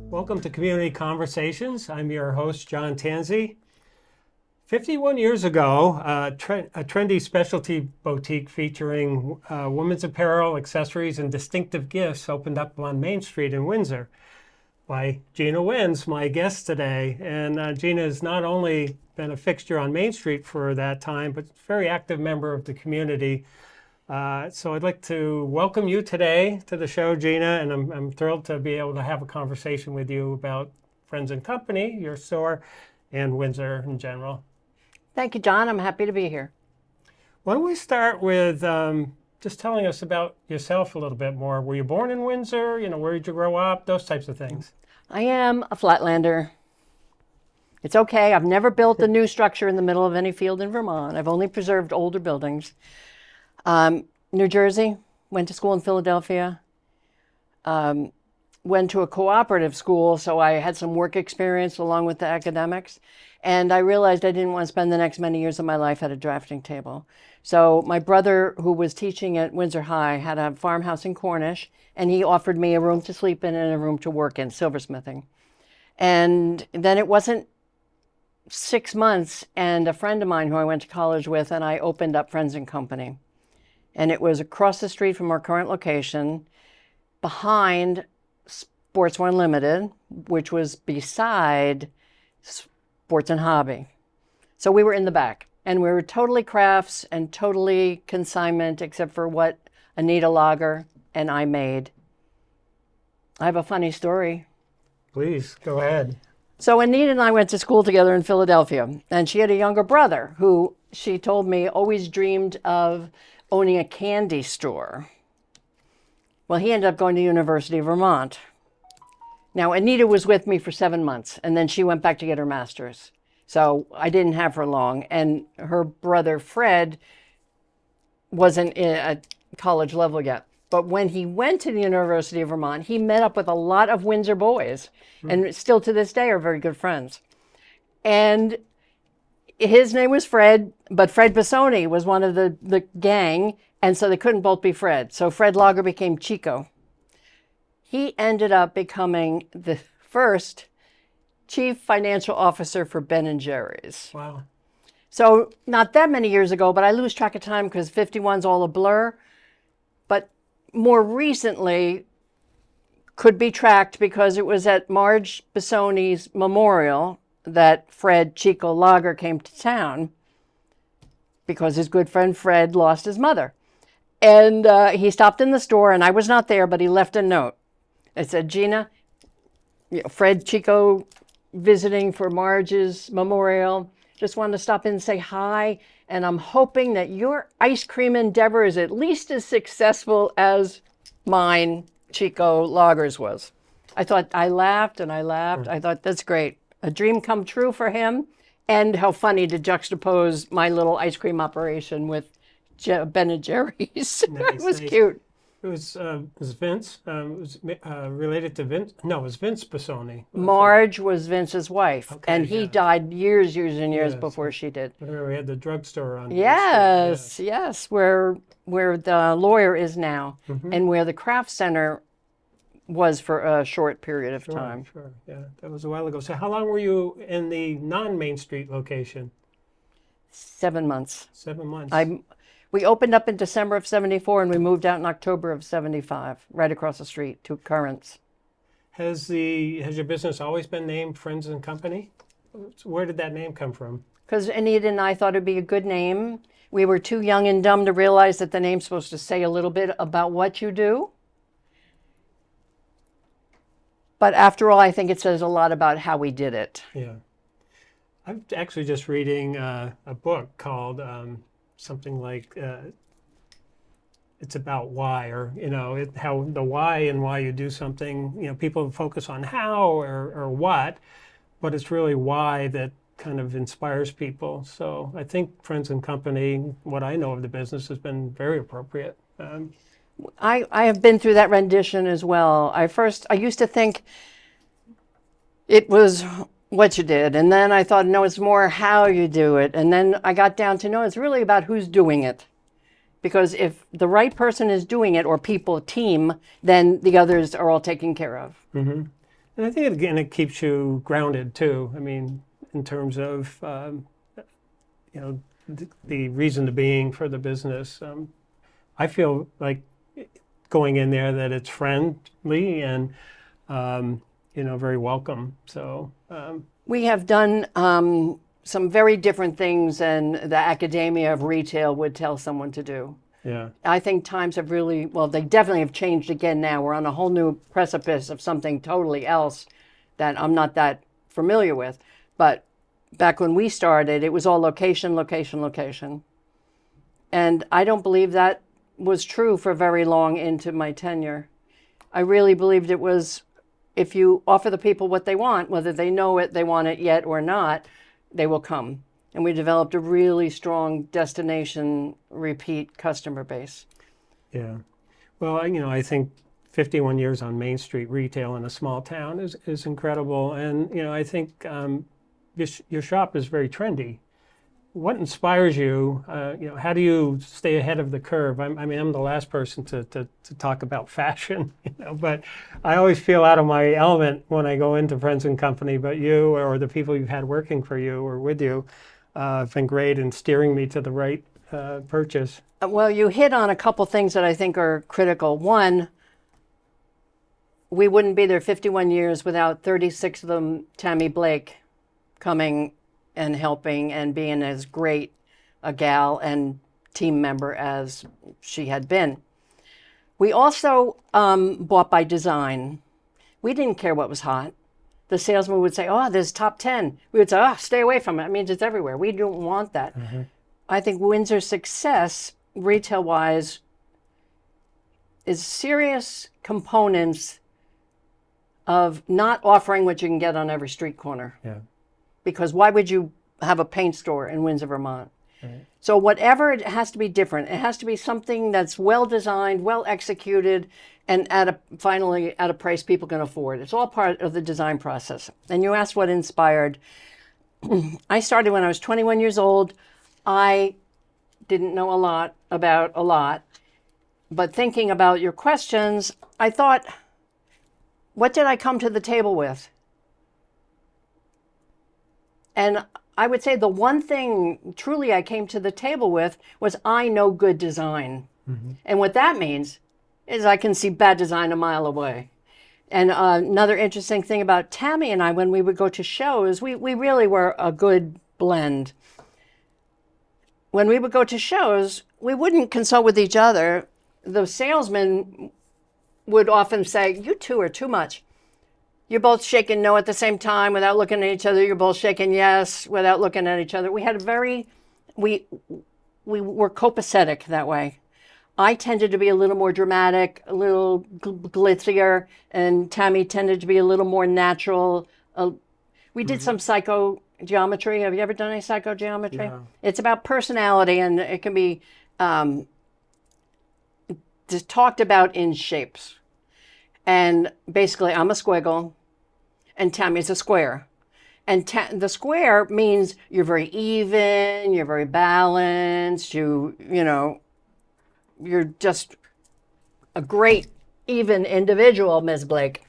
Welcome to Community Conversations. I'm your host, John Tansey. 51 years ago, a trendy specialty boutique featuring women's apparel, accessories, and distinctive gifts opened up on Main Street in Windsor by Gina Wenz, my guest today. And Gina has not only been a fixture on Main Street for that time, but a very active member of the community. So I'd like to welcome you today to the show, Gina, and I'm thrilled to be able to have a conversation with you about Friends and Company, your store, and Windsor in general. Thank you, John. I'm happy to be here. Why don't we start with just telling us about yourself a little bit more. Were you born in Windsor? Where did you grow up? Those types of things. I am a flatlander. It's okay. I've never built a new structure in the middle of any field in Vermont. I've only preserved older buildings. New Jersey, went to school in Philadelphia, went to a cooperative school, so I had some work experience along with the academics, and I realized I didn't want to spend the next many years of my life at a drafting table. So my brother, who was teaching at Windsor High, had a farmhouse in Cornish, and he offered me a room to sleep in and a room to work in, silversmithing. And then it wasn't 6 months, and a friend of mine who I went to college with and I opened up Friends and Company. And it was across the street from our current location, behind Sports One Limited, which was beside Sports and Hobby. So we were in the back, and we were totally crafts and totally consignment, except for what Anita Lager and I made. I have a funny story. Please, go ahead. So Anita and I went to school together in Philadelphia, and she had a younger brother who, she told me, always dreamed of owning a candy store. Well, he ended up going to University of Vermont. Now, Anita was with me for 7 months, and then she went back to get her master's. So I didn't have her long, and her brother, Fred, wasn't at college level yet. But when he went to the University of Vermont, he met up with a lot of Windsor boys, and still to this day are very good friends. And his name was Fred, but Fred Bissoni was one of the gang, and so they couldn't both be Fred. So Fred Lager became Chico. He ended up becoming the first chief financial officer for Ben & Jerry's. Wow. So not that many years ago, but I lose track of time because 51's all a blur. But more recently could be tracked because it was at Marge Bissoni's memorial that Fred Chico Lager came to town because his good friend Fred lost his mother. And he stopped in the store, and I was not there, but he left a note. It said, Gina, Fred Chico visiting for Marge's memorial. Just wanted to stop in and say hi, and I'm hoping that your ice cream endeavor is at least as successful as mine, Chico Lager's, was. I laughed and I laughed. I thought, that's great. A dream come true for him, and how funny to juxtapose my little ice cream operation with Ben & Jerry's. It was cute. It was Vince. It was related to Vince. No, it was Vince Bissoni. Marge was Vince's wife, okay, and he died years and years before she did. I remember we had the drugstore on. Yes, where the lawyer is now, and where the craft center was for a short period of time. Sure, yeah, that was a while ago. So how long were you in the non-Main Street location? 7 months. 7 months. We opened up in December of 74, and we moved out in October of 75, right across the street to Currents. Has your business always been named Friends and Company? Where did that name come from? Because Anita and I thought it'd be a good name. We were too young and dumb to realize that the name's supposed to say a little bit about what you do. But after all, I think it says a lot about how we did it. Yeah. I'm actually just reading a book called something like it's about why, or how the why and why you do something. People focus on how or what, but it's really why that kind of inspires people. So I think Friends and Company, what I know of the business, has been very appropriate. I have been through that rendition as well. I used to think it was what you did, and then I thought, no, it's more how you do it, and then I got down to, no, it's really about who's doing it. Because if the right person is doing it, or people, team, then the others are all taken care of. Mm-hmm. And I think, again, it keeps you grounded too. I mean, in terms of, the reason to being for the business. I feel like going in there that it's friendly and, very welcome. So, We have done some very different things than the academia of retail would tell someone to do. yeah. I think times have really, well, they definitely have changed again now. We're on a whole new precipice of something totally else that I'm not that familiar with. But back when we started, it was all location, location, location. And I don't believe that was true for very long into my tenure. I really believed it was, if you offer the people what they want, whether they know it, they want it yet or not, they will come. And we developed a really strong destination repeat customer base. Yeah. Well, I think 51 years on Main Street retail in a small town is incredible. And, I think your shop is very trendy. What inspires you? How do you stay ahead of the curve? I'm the last person to talk about fashion, but I always feel out of my element when I go into Friends and Company. But you or the people you've had working for you or with you have been great in steering me to the right purchase. Well, you hit on a couple things that I think are critical. One, we wouldn't be there 51 years without 36 of them, Tammy Blake, coming and helping and being as great a gal and team member as she had been. We also bought by design. We didn't care what was hot. The salesman would say, oh, there's top 10. We would say, oh, stay away from it. It means it's everywhere. We don't want that. Mm-hmm. I think Windsor's success, retail-wise, is serious components of not offering what you can get on every street corner. Yeah. Because why would you have a paint store in Windsor, Vermont? Right. So whatever, it has to be different. It has to be something that's well designed, well executed, and finally at a price people can afford. It's all part of the design process. And you asked what inspired. I started when I was 21 years old. I didn't know a lot about a lot, but thinking about your questions, I thought, what did I come to the table with? And I would say the one thing truly I came to the table with was I know good design. Mm-hmm. And what that means is I can see bad design a mile away. And another interesting thing about Tammy and I, when we would go to shows, we really were a good blend. When we would go to shows, we wouldn't consult with each other. The salesman would often say, you two are too much. You're both shaking no at the same time without looking at each other. You're both shaking yes without looking at each other. We were copacetic that way. I tended to be a little more dramatic, a little glitzier, and Tammy tended to be a little more natural. We did some psychogeometry. Have you ever done any psychogeometry? Yeah. It's about personality, and it can be just talked about in shapes. And basically, I'm a squiggle, and Tammy's a square. And the square means you're very even, you're very balanced, you're just a great, even individual, Ms. Blake.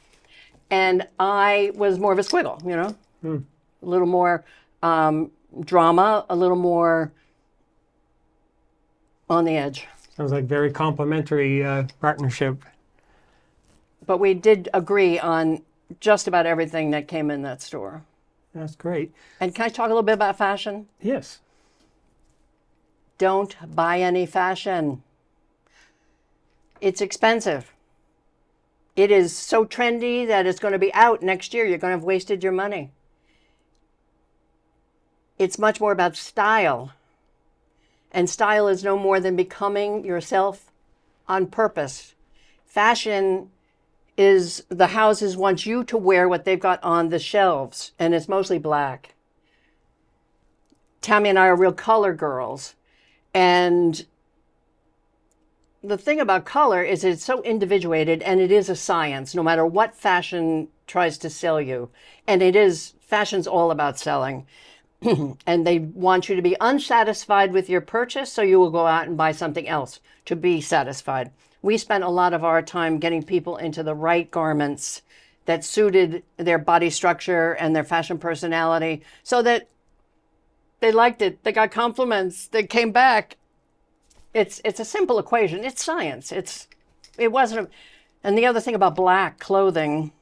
And I was more of a squiggle, a little more drama, a little more on the edge. Sounds like very complimentary partnership. But we did agree on just about everything that came in that store. That's great. And can I talk a little bit about fashion? Yes. Don't buy any fashion. It's expensive. It is so trendy that it's going to be out next year. You're going to have wasted your money. It's much more about style. And style is no more than becoming yourself on purpose. Fashion is the houses want you to wear what they've got on the shelves, and it's mostly black. Tammy and I are real color girls. And the thing about color is it's so individuated, and it is a science, no matter what fashion tries to sell you. And fashion's all about selling. And they want you to be unsatisfied with your purchase, so you will go out and buy something else to be satisfied. We spent a lot of our time getting people into the right garments that suited their body structure and their fashion personality, so that they liked it. They got compliments. They came back. It's a simple equation. It's science. It wasn't. And the other thing about black clothing,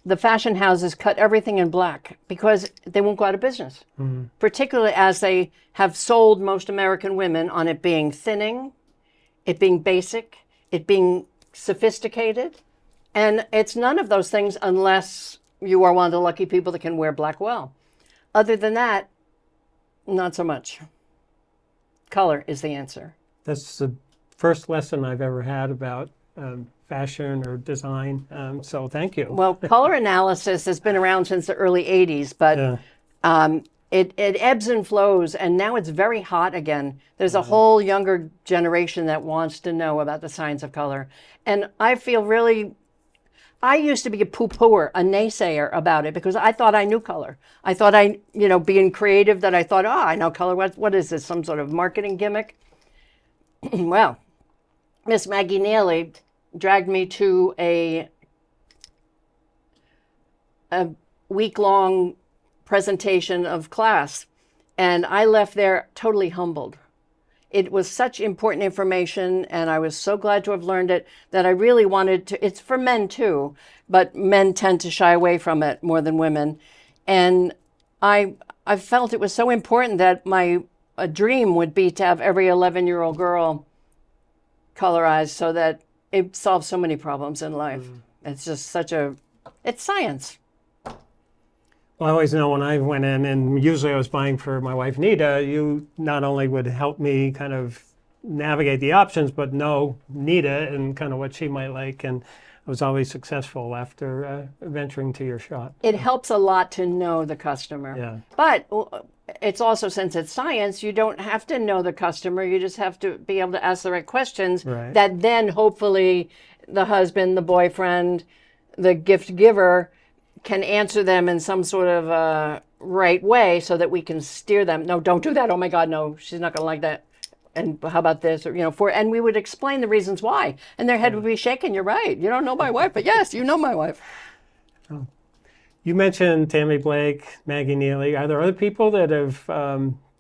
the fashion houses cut everything in black because they won't go out of business. Particularly as they have sold most American women on it being thinning, it being basic, it being sophisticated. And it's none of those things unless you are one of the lucky people that can wear black well. Other than that, not so much. Color is the answer. That's the first lesson I've ever had about fashion or design. So thank you. Well, color analysis has been around since the early 80s, but it ebbs and flows, and now it's very hot again. There's a whole younger generation that wants to know about the science of color. And I feel really, I used to be a poo-pooer, a naysayer about it because I thought I knew color. I thought being creative, that I thought, I know color. What is this, some sort of marketing gimmick? Well, Miss Maggie Neely dragged me to a week-long presentation of class, and I left there totally humbled. It was such important information, and I was so glad to have learned it that I really wanted to. It's for men too, but men tend to shy away from it more than women. And I felt it was so important that a dream would be to have every 11-year-old girl colorized, so that it solves so many problems in life. It's just it's science. Well, I always know when I went in, and usually I was buying for my wife, Nita, you not only would help me kind of navigate the options, but know Nita and kind of what she might like. And I was always successful after venturing to your shop. It helps a lot to know the customer. Yeah. But it's also, since it's science, you don't have to know the customer. You just have to be able to ask the right questions that then hopefully the husband, the boyfriend, the gift giver can answer them in some sort of right way, so that we can steer them. No, don't do that. Oh my God, no, she's not going to like that. And how about this? Or, and we would explain the reasons why, and their head would be shaking. You're right. You don't know my wife, but yes, you know my wife. Oh. You mentioned Tammy Blake, Maggie Neely. Are there other people that have,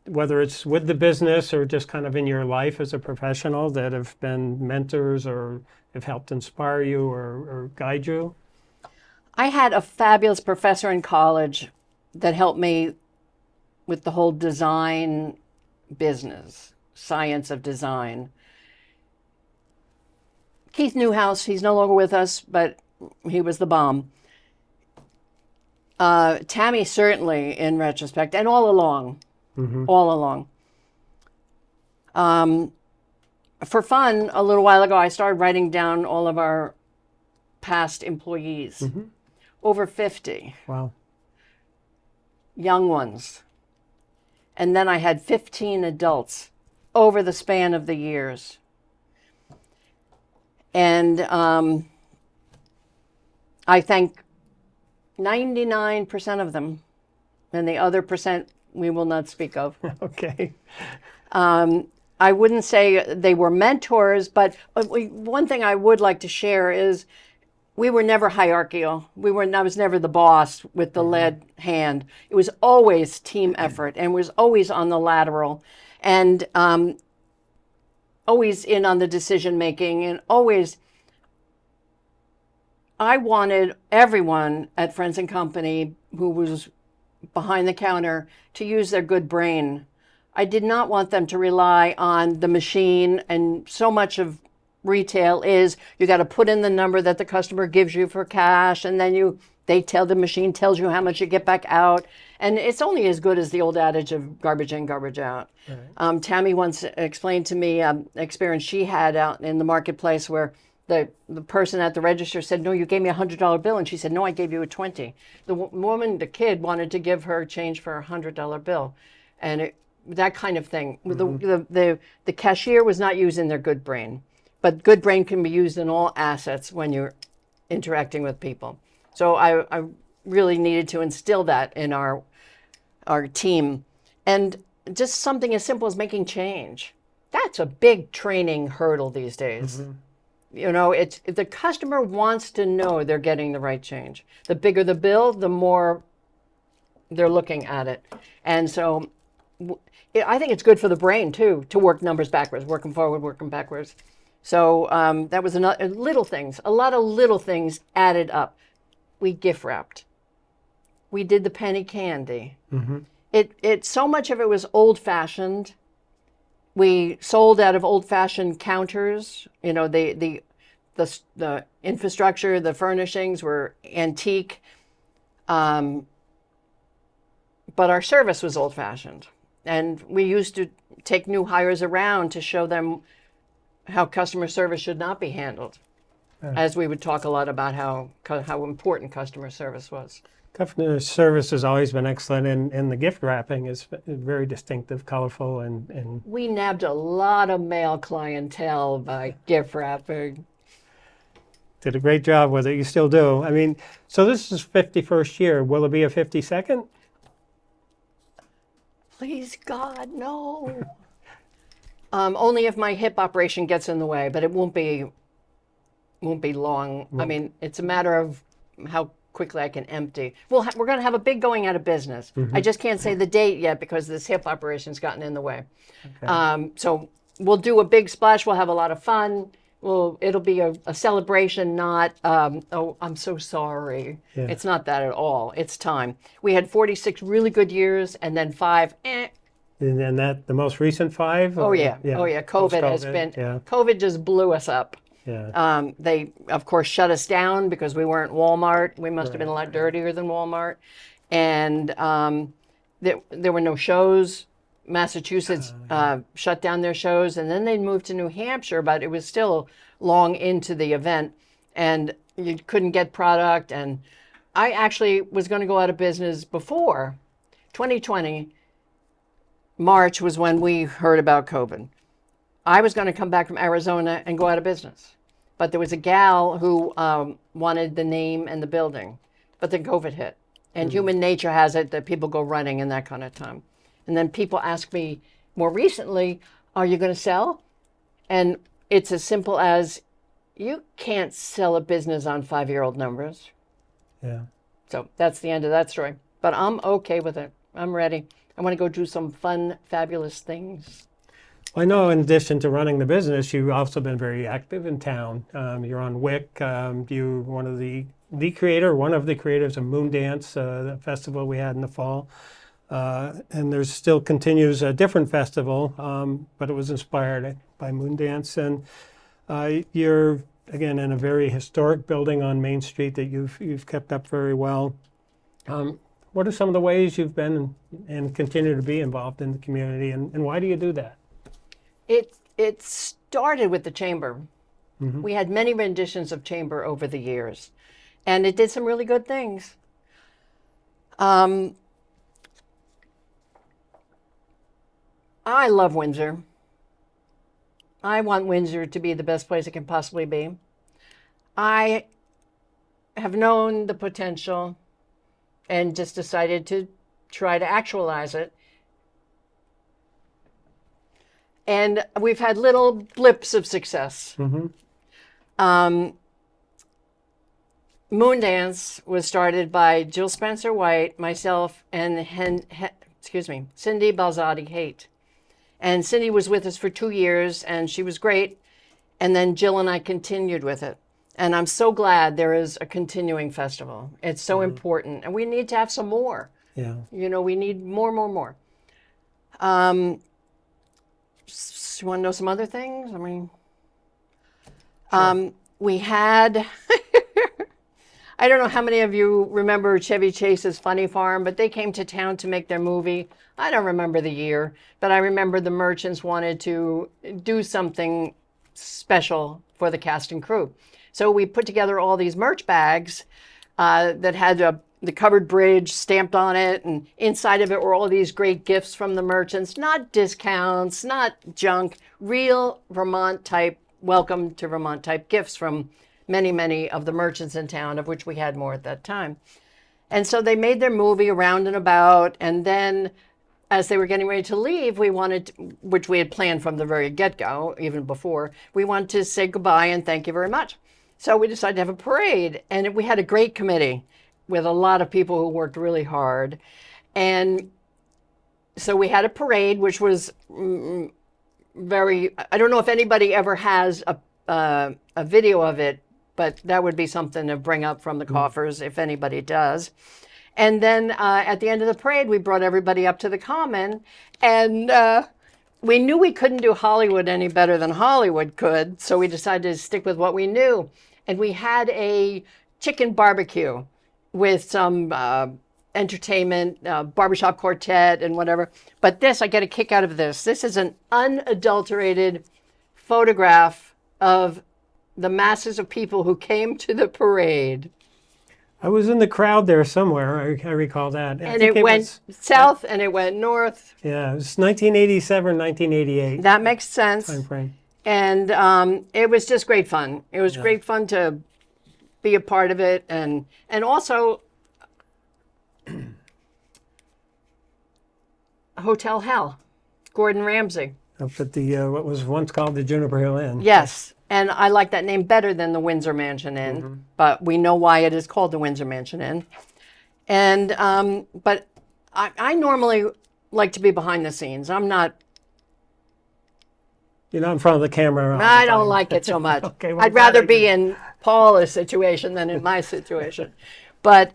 whether it's with the business or just kind of in your life as a professional, that have been mentors or have helped inspire you or guide you? I had a fabulous professor in college that helped me with the whole design business, science of design. Keith Newhouse, he's no longer with us, but he was the bomb. Tammy, certainly, in retrospect, and all along. For fun, a little while ago, I started writing down all of our past employees. Over 50. Wow. Young ones. And then I had 15 adults over the span of the years. And I thank 99% of them, and the other percent we will not speak of. Okay. I wouldn't say they were mentors, but one thing I would like to share is we were never hierarchical. I was never the boss with the lead hand. It was always team effort, and was always on the lateral, and always in on the decision making, and always. I wanted everyone at Friends and Company who was behind the counter to use their good brain. I did not want them to rely on the machine, and so much of retail is you got to put in the number that the customer gives you for cash, and then the machine tells you how much you get back out, and it's only as good as the old adage of garbage in, garbage out. Right. Tammy once explained to me an experience she had out in the marketplace where the person at the register said, "No, you gave me a $100 bill," and she said, "No, I gave you a 20." The kid wanted to give her change for a $100 bill, and that kind of thing. The cashier was not using their good brain. But good brain can be used in all assets when you're interacting with people. So I really needed to instill that in our team. And just something as simple as making change. That's a big training hurdle these days. It's the customer wants to know they're getting the right change. The bigger the bill, the more they're looking at it. And so I think it's good for the brain too, to work numbers backwards, working forward, working backwards. So that was another little things, a lot of little things added up. We gift wrapped. We did the penny candy. Mm-hmm. It so much of it was old fashioned. We sold out of old fashioned counters. The infrastructure, the furnishings were antique. But our service was old fashioned. And we used to take new hires around to show them how customer service should not be handled. As we would talk a lot about how important customer service was. Customer service has always been excellent, and the gift wrapping is very distinctive, colorful, and We nabbed a lot of male clientele by gift wrapping. did a great job with it. You still do. I mean, so this is 51st year. Will it be a 52nd? Please God, no. Only if my hip operation gets in the way, but it won't be long. I mean, it's a matter of how quickly I can empty. We're going to have a big going out of business. I just can't say the date yet because this hip operation's gotten in the way. Okay. So we'll do a big splash. We'll have a lot of fun. It'll be a celebration, not, oh, I'm so sorry. Yeah. It's not that at all. It's time. We had 46 really good years and then 5, And then the most recent 5? Oh, yeah. Oh, yeah. COVID has been, Yeah. COVID just blew us up. Yeah. They, of course, shut us down because we weren't Walmart. We must have been a lot dirtier than Walmart. And there were no shows. Massachusetts shut down their shows, and then they moved to New Hampshire, but it was still long into the event, and you couldn't get product. And I actually was going to go out of business before 2020. March was when we heard about COVID. I was going to come back from Arizona and go out of business. But there was a gal who wanted the name and the building. But then COVID hit. And human nature has it that people go running in that kind of time. And then people ask me more recently, are you going to sell? And it's as simple as, you can't sell a business on 5-year-old numbers. Yeah. So that's the end of that story. But I'm okay with it. I'm ready. I want to go do some fun, fabulous things. Well, I know in addition to running the business, you've also been very active in town. You're on WIC. You're one of the creators of Moon Dance, the festival we had in the fall. And there's still continues a different festival, but it was inspired by Moon Dance. And you're, again, in a very historic building on Main Street that you've kept up very well. What are some of the ways you've been and continue to be involved in the community, and why do you do that? It started with the chamber. Mm-hmm. We had many renditions of chamber over the years, and it did some really good things. I love Windsor. I want Windsor to be the best place it can possibly be. I have known the potential and just decided to try to actualize it. And we've had little blips of success. Mm-hmm. Moon Dance was started by Jill Spencer White, myself, and Cindy Balzati-Haight. And Cindy was with us for 2 years, and she was great. And then Jill and I continued with it. And I'm so glad there is a continuing festival. It's so important. And we need to have some more. Yeah. We need more. You want to know some other things? I mean, sure. We had, I don't know how many of you remember Chevy Chase's Funny Farm, but they came to town to make their movie. I don't remember the year, but I remember the merchants wanted to do something special for the cast and crew. So we put together all these merch bags that had the covered bridge stamped on it, and inside of it were all these great gifts from the merchants, not discounts, not junk, real Vermont type, welcome to Vermont type gifts from many of the merchants in town, of which we had more at that time. And so they made their movie Around and About, and then as they were getting ready to leave, we wanted, which we had planned from the very get-go, even before, we wanted to say goodbye and thank you very much. So we decided to have a parade, and we had a great committee with a lot of people who worked really hard. And so we had a parade, which was very, I don't know if anybody ever has a video of it, but that would be something to bring up from the coffers if anybody does. And then at the end of the parade, we brought everybody up to the common, and we knew we couldn't do Hollywood any better than Hollywood could, so we decided to stick with what we knew. And we had a chicken barbecue with some entertainment, barbershop quartet and whatever. But this, I get a kick out of this. This is an unadulterated photograph of the masses of people who came to the parade. I was in the crowd there somewhere. I recall that. And it went south and it went north. Yeah, it was 1987, 1988. That makes sense. Time frame. And it was just great fun. It was great fun to be a part of it. And also, Hotel Hell, Gordon Ramsay. Up at the, what was once called the Juniper Hill Inn. Yes. And I like that name better than the Windsor Mansion Inn, but we know why it is called the Windsor Mansion Inn. And but I normally like to be behind the scenes. I'm not. You're not in front of the camera. I don't like it so much. Okay, well, I'd rather be in Paula's situation than in my situation. But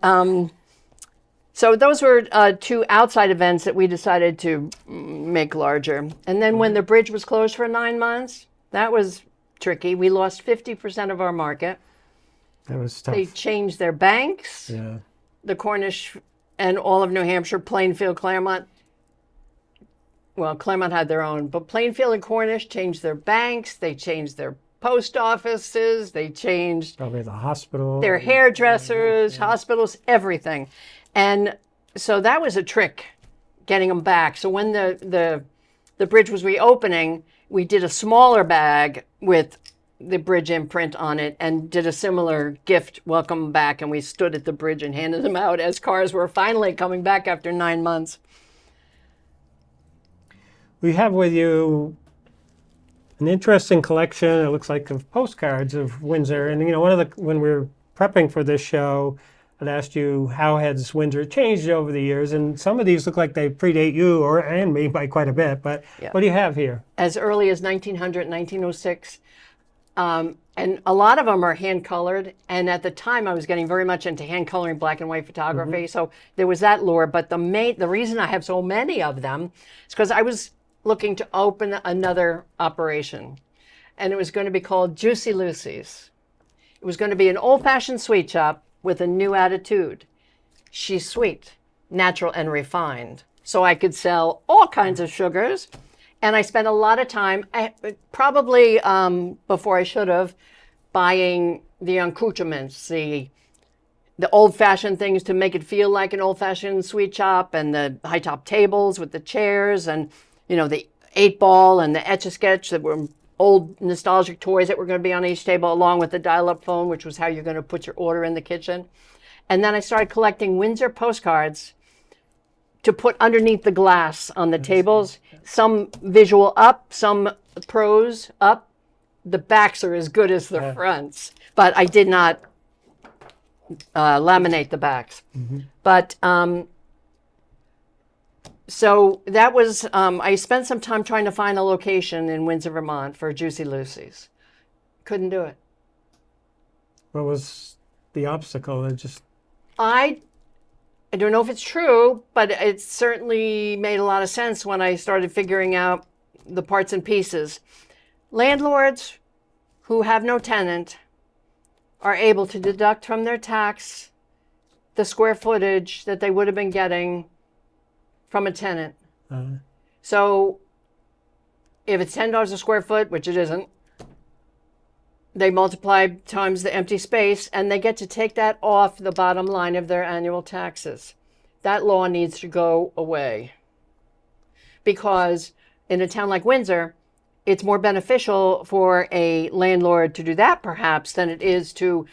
so those were two outside events that we decided to make larger. And then when the bridge was closed for 9 months, that was tricky. We lost 50% of our market. That was tough. They changed their banks. Yeah. The Cornish and all of New Hampshire, Plainfield, Claremont. Well, Claremont had their own, but Plainfield and Cornish changed their banks. They changed their post offices. They changed Probably the hospital. their hairdressers, hospitals, everything. And so that was a trick, getting them back. So when the bridge was reopening, we did a smaller bag with the bridge imprint on it and did a similar gift welcome back. And we stood at the bridge and handed them out as cars were finally coming back after 9 months. We have with you an interesting collection, it looks like, of postcards of Windsor. And, you know, when we were prepping for this show, I'd asked you how has Windsor changed over the years, and some of these look like they predate you and me by quite a bit. But what do you have here? As early as 1900, 1906. And a lot of them are hand colored. And at the time, I was getting very much into hand coloring black and white photography. So there was that lure. But the reason I have so many of them is because I was looking to open another operation. And it was going to be called Juicy Lucy's. It was going to be an old-fashioned sweet shop with a new attitude. She's sweet, natural, and refined. So I could sell all kinds of sugars. And I spent a lot of time, probably before I should have, buying the accoutrements, the old-fashioned things to make it feel like an old-fashioned sweet shop, and the high-top tables with the chairs, and you know, the 8-ball and the Etch-a-Sketch that were old nostalgic toys that were going to be on each table, along with the dial-up phone, which was how you're going to put your order in the kitchen. And then I started collecting Windsor postcards to put underneath the glass on the tables. Some visual up, some prose up. The backs are as good as the fronts, but I did not laminate the backs. But so that was, I spent some time trying to find a location in Windsor, Vermont for Juicy Lucy's. Couldn't do it. What was the obstacle? I don't know if it's true, but it certainly made a lot of sense when I started figuring out the parts and pieces. Landlords who have no tenant are able to deduct from their tax the square footage that they would have been getting from a tenant. So if it's $10 a square foot, which it isn't, they multiply times the empty space, and they get to take that off the bottom line of their annual taxes. That law needs to go away. Because in a town like Windsor, it's more beneficial for a landlord to do that, perhaps, than it is to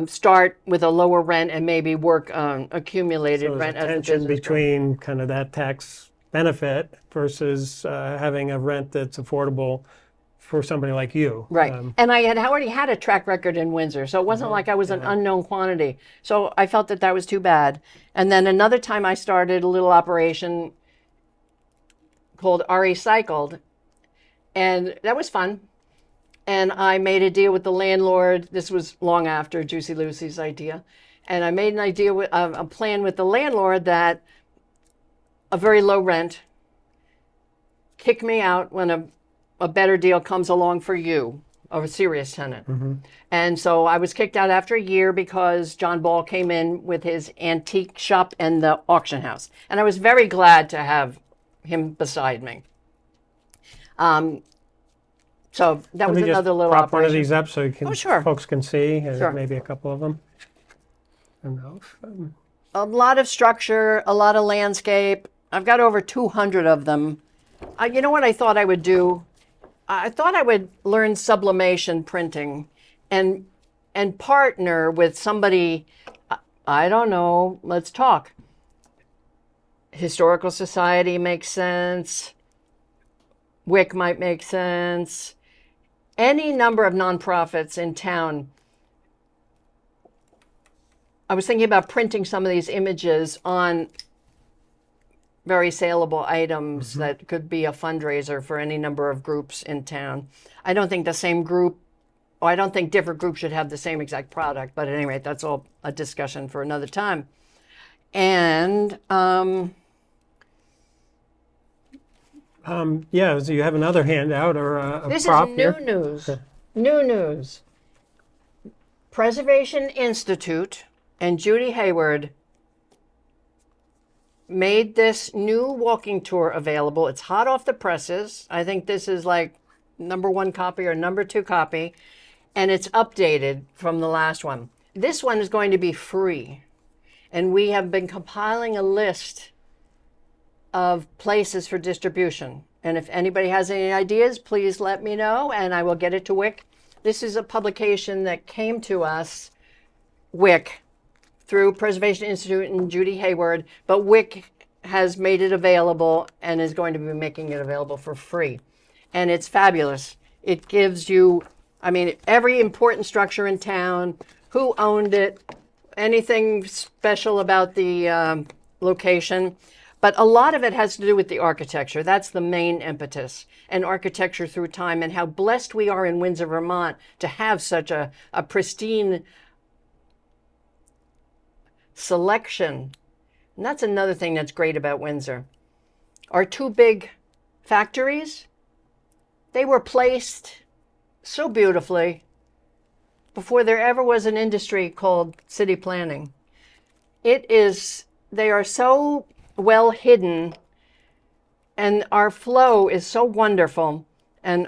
start with a lower rent and maybe work on accumulated rent as a tension business between kind of that tax benefit versus having a rent that's affordable for somebody like you. Right. And I had already had a track record in Windsor, so it wasn't like I was an unknown quantity. So I felt that was too bad. And then another time I started a little operation called RE Cycled, and that was fun. And I made a deal with the landlord. This was long after Juicy Lucy's idea. And I made an idea with a plan with the landlord that a very low rent, kick me out when a better deal comes along for you, of a serious tenant. And so I was kicked out after a year because John Ball came in with his antique shop and the auction house. And I was very glad to have him beside me. So that was Let me another just little prop operation. one of these up so you can, Sure. folks can see, Sure. maybe a couple of them. I don't know if, A lot of structure, a lot of landscape. I've got over 200 of them. You know what I thought I would do? I thought I would learn sublimation printing and partner with somebody, I don't know, let's talk. Historical Society makes sense. WIC might make sense. Any number of nonprofits in town. I was thinking about printing some of these images on very saleable items that could be a fundraiser for any number of groups in town. I don't think the same group, or I don't think different groups should have the same exact product, but at any rate, that's all a discussion for another time. And yeah, so you have another handout or a this prop is here. new news. New news. Preservation Institute and Judy Hayward made this new walking tour available. It's hot off the presses. I think this is like #1 copy or #2 copy, and it's updated from the last one. This one is going to be free, and we have been compiling a list of places for distribution. And if anybody has any ideas, please let me know, and I will get it to WIC. This is a publication that came to us, WIC, through Preservation Institute and Judy Hayward, but WIC has made it available and is going to be making it available for free. And it's fabulous. It gives you, I mean, every important structure in town, who owned it, anything special about the location. But a lot of it has to do with the architecture. That's the main impetus, and architecture through time, and how blessed we are in Windsor, Vermont, to have such a pristine selection. And that's another thing that's great about Windsor. Our two big factories, they were placed so beautifully before there ever was an industry called city planning. They are so well hidden, and our flow is so wonderful, and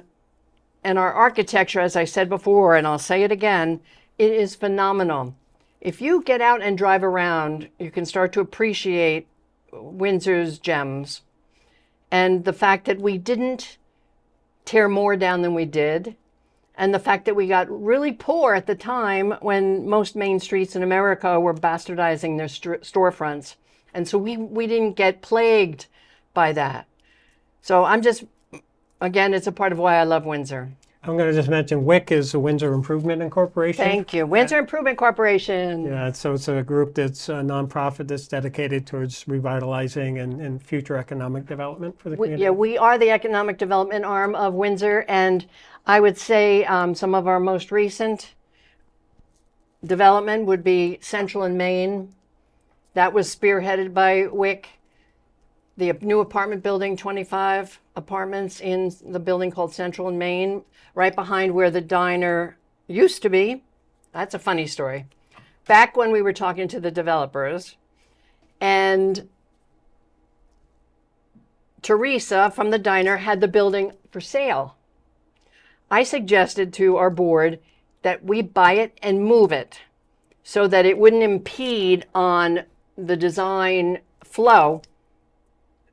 our architecture, as I said before, and I'll say it again, it is phenomenal. If you get out and drive around, you can start to appreciate Windsor's gems, and the fact that we didn't tear more down than we did, and the fact that we got really poor at the time when most main streets in America were bastardizing their storefronts. And so we didn't get plagued by that. So again, it's a part of why I love Windsor. I'm going to just mention WIC is the Windsor Improvement Incorporation. Thank you. Windsor Improvement Corporation. Yeah, so it's a group that's a nonprofit that's dedicated towards revitalizing and future economic development for the community. We are the economic development arm of Windsor, and I would say some of our most recent development would be Central and Main. That was spearheaded by WIC. The new apartment building, 25 apartments in the building called Central and Main, right behind where the diner used to be. That's a funny story. Back when we were talking to the developers, and Teresa from the diner had the building for sale. I suggested to our board that we buy it and move it so that it wouldn't impede on the design flow.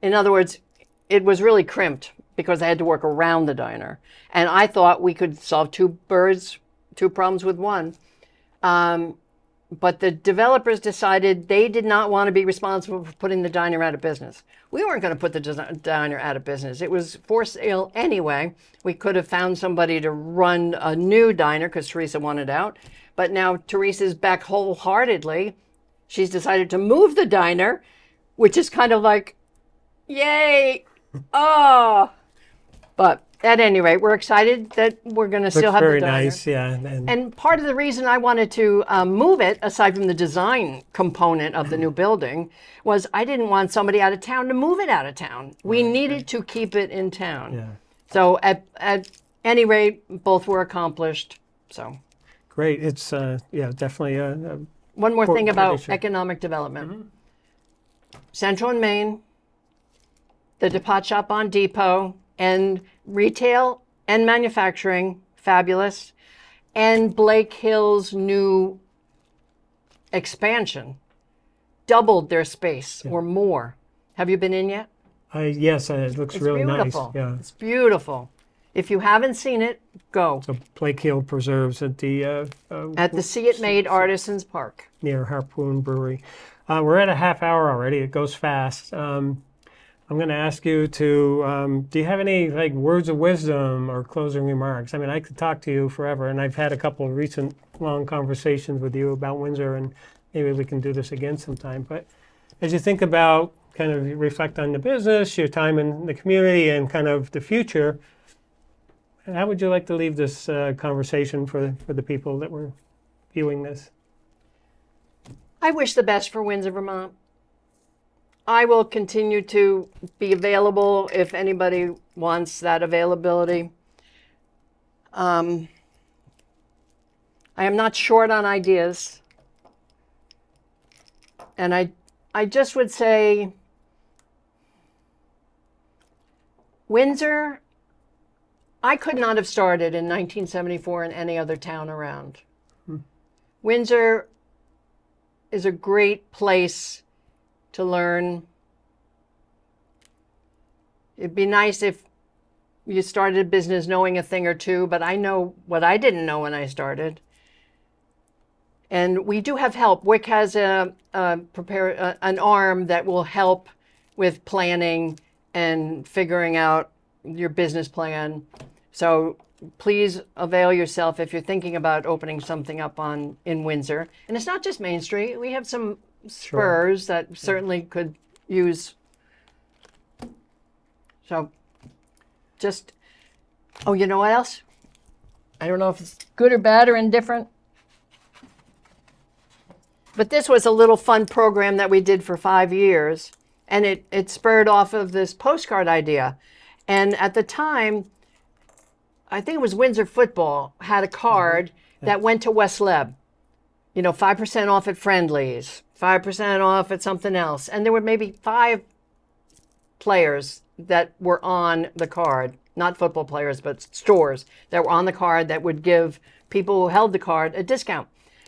In other words, it was really crimped because I had to work around the diner. And I thought we could solve two problems with one. but the developers decided they did not want to be responsible for putting the diner out of business. We weren't going to put the diner out of business. It was for sale anyway. We could have found somebody to run a new diner because Teresa wanted out. But now Teresa's back wholeheartedly. She's decided to move the diner, which is kind of like, yay, oh. But at any rate, we're excited that we're going to still have very the diner. nice, yeah. And part of the reason I wanted to move it, aside from the design component of the new building, was I didn't want somebody out of town to move it out of town. We needed to keep it in town. Yeah. So at any rate, both were accomplished. So Great. It's definitely a one more thing about addition. economic development. Central and Main, the Depot Shop on Depot, and retail and manufacturing, fabulous. And Blake Hill's new expansion doubled their space or more. Have you been in yet? Yes, it looks really Beautiful. nice. Yeah. It's beautiful. If you haven't seen it, go. So Blake Hill Preserves at the At the See It Made Artisans Park. near Harpoon Brewery. We're at a half hour already. It goes fast. I'm going to ask you to, do you have any like words of wisdom or closing remarks? I mean, I could talk to you forever, and I've had a couple of recent long conversations with you about Windsor, and maybe we can do this again sometime. But as you think about, kind of reflect on the business, your time in the community, and kind of the future, how would you like to leave this conversation for the people that were viewing this? I wish the best for Windsor, Vermont. I will continue to be available if anybody wants that availability. I am not short on ideas. And I just would say Windsor, I could not have started in 1974 in any other town around. Windsor is a great place to learn. It'd be nice if you started a business knowing a thing or two, but I know what I didn't know when I started. And we do have help. WIC has an arm that will help with planning and figuring out your business plan. So please avail yourself if you're thinking about opening something up in Windsor. And it's not just Main Street. We have some spurs that certainly could use. So just, you know what else? I don't know if it's good or bad or indifferent. But this was a little fun program that we did for 5 years. And it spurred off of this postcard idea. And at the time, I think it was Windsor Football had a card that went to West Leb. 5% off at Friendly's, 5% off at something else. And there were maybe 5 players that were on the card, not football players, but stores that were on the card that would give people who held the card a discount.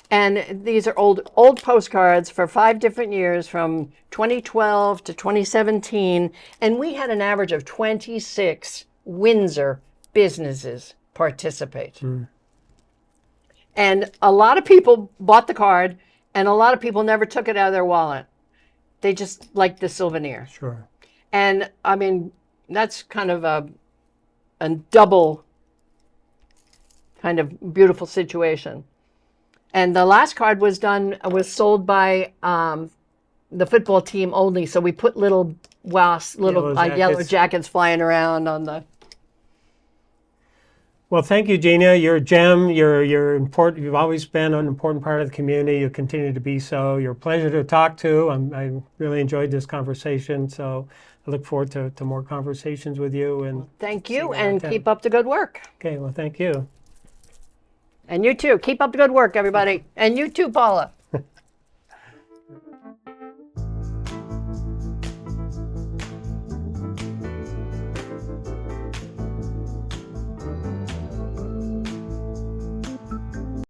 And these are old postcards for 5 different years from 2012 to 2017. And we had an average of 26 Windsor businesses participate. And a lot of people bought the card, and a lot of people never took it out of their wallet. They just liked the souvenir. Sure. And I mean, that's kind of a double kind of beautiful situation. And the last card was sold by the football team only. So we put little yellow jackets flying around on the. Well, thank you, Gina. You're a gem. You're important. You've always been an important part of the community. You continue to be so. You're a pleasure to talk to. I really enjoyed this conversation. So I look forward to more conversations with you. And thank you, and keep up the good work. Okay. Well, thank you. And you too. Keep up the good work, everybody. And you too, Paula.